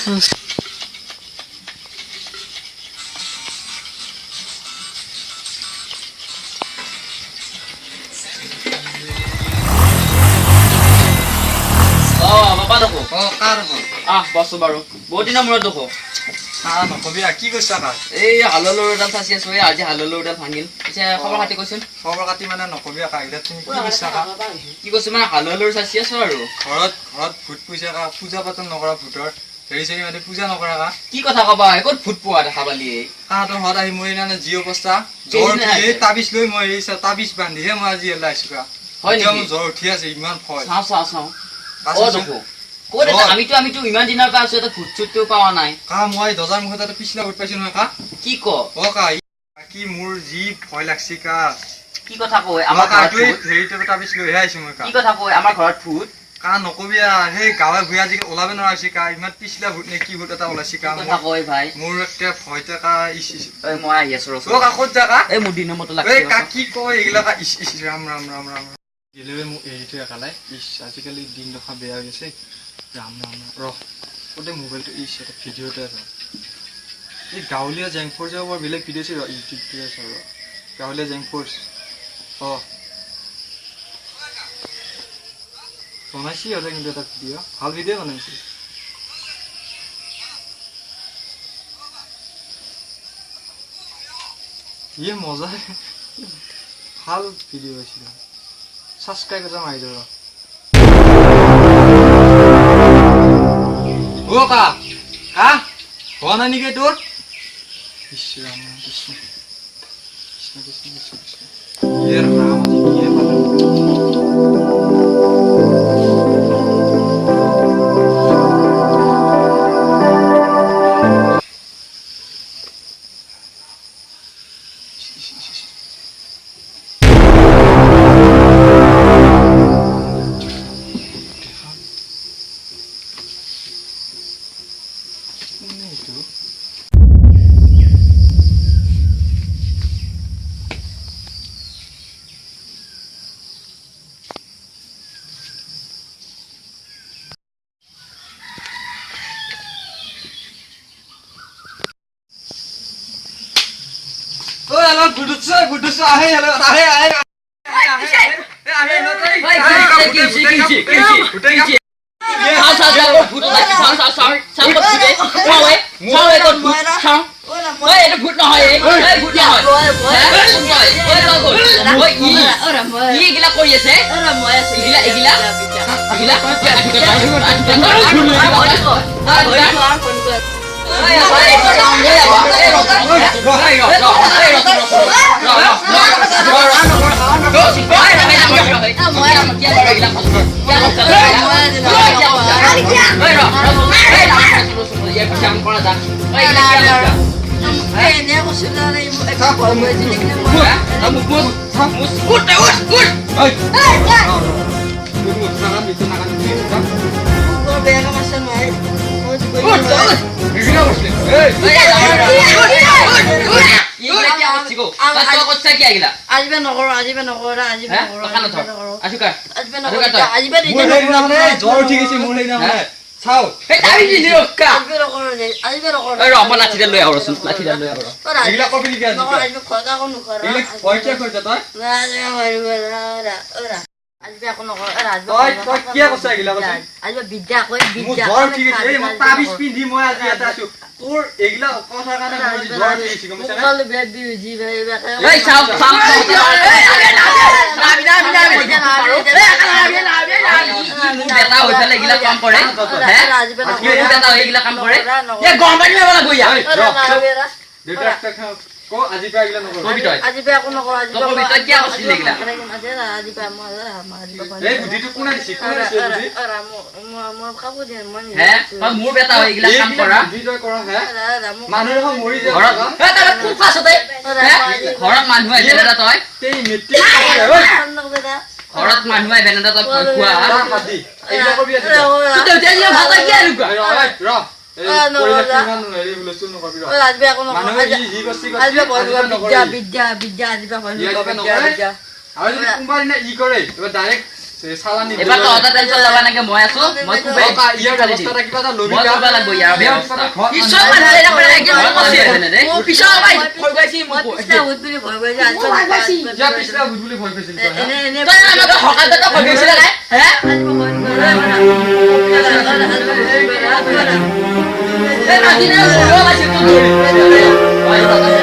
বাবা দেখো কাৰ বস্তু বাৰু বহুত দিনৰ মূৰত দেখো নকবি কি কৈছা কাৰ এই হাললৰ এডাল চাচি আছো আজি হাললৰ এডাল ভাঙিল পিছে খবৰ খাতি কৈছোন খবৰ খাতি মানে নকবি কাইলে তুমি কি কৈছা কি কৈছো মানে হাললৰ চাচি আছো আৰু ঘৰত ভূত পূজা পূজা পাতল নকৰা ভূতৰ হেৰি চেৰি মানে পূজা নকৰা কি কথা কবা ক'ত ভূত পোৱা দেখা পালি কাহঁতৰ ঘৰত আহি মই মানে যি অৱস্থা জ্বৰ উঠি তাবিজ লৈ মই তাবিজ বান্ধিহে মই আজি ওলাইছো হয় নেকি জ্বৰ উঠি আছে ইমান ভয় চাওঁ আমিতো ইমান দিনৰ পৰা আছো এটা ভূত চুতটো পোৱা নাই মই দজাৰ মুখত এটা পিছলা ভূত পাইছো নহয় কি কি মোৰ যি ভয় লাগছি কি কথা কয় আমাৰ হেৰিটো তাবিজ লৈহে আহিছো মই কি কথা কয় আমাৰ ঘৰত ভূত নকবি সেই গাঁৱে ভূঞে আজিকালি ওলাব নোৱাৰা হৈছে ইমান পিছলা ভূত নে কি ভূত এটা ওলাইছে মোৰ একে ভয়তে মই আহি আছো ক'ত যা এই মোৰ দিনৰ মতো কি কয় এইগিলা ৰাম ৰাম ৰাম ৰাম গেলেৱে মোক এৰি থৈ একালাই আজিকালি দিন দশা বেয়া হৈ গৈছে ৰাম ৰাম ৰহ গোটেই মোবাইলটো এটা ভিডিঅ'তে আছে এই গাঁৱলীয়া জেংফৰ যাব বৰ বেলেগ ভিডিঅ' আছে ইউটিউবতে আছে গাঁৱলীয়া জেংফৰ বনাইছে সিহঁতে কিন্তু এটা ভিডিঅ' ভাল ভিডিঅ' বনাইছে মজা ভাল ভিডিঅ' হৈছিল সাবস্ক্রাইব এটা মাৰি দিও হোৱা নাই নেকি তোৰ ৰাম কৃষ্ণ কৃষ্ণ কৃষ্ণ কৃষ্ণ কৃষ্ণ ৰাম আজি কিয়ে পালে গুডুছে আহে মোৰ বেটা হৈ গিলা কাম কৰা ঘৰত মানুহ আহিছে দাদা তই ঘৰত মানুহ আহিবে দাদা তই চালানি এবাৰ তহঁতৰ টেনচন ল'বা নালাগে মই আছো মই খুবেই ইয়াৰ ব্যৱস্থাটা কিবা এটা লবি মই কৰিব লাগিব ইয়াৰ ব্যৱস্থা পিছৰ মানুহে এটা কৰে একদম মই পিছৰ ভাই ভয় পাইছি মই পিছৰ ভূত বুলি ভয় পাইছি আজি ভয় পাইছি যা পিছলা ভূত বুলি ভয় পাইছিল তই আমাক হকালটা ভয় পাইছিল না হে এই নাদিনা বড় আছে তো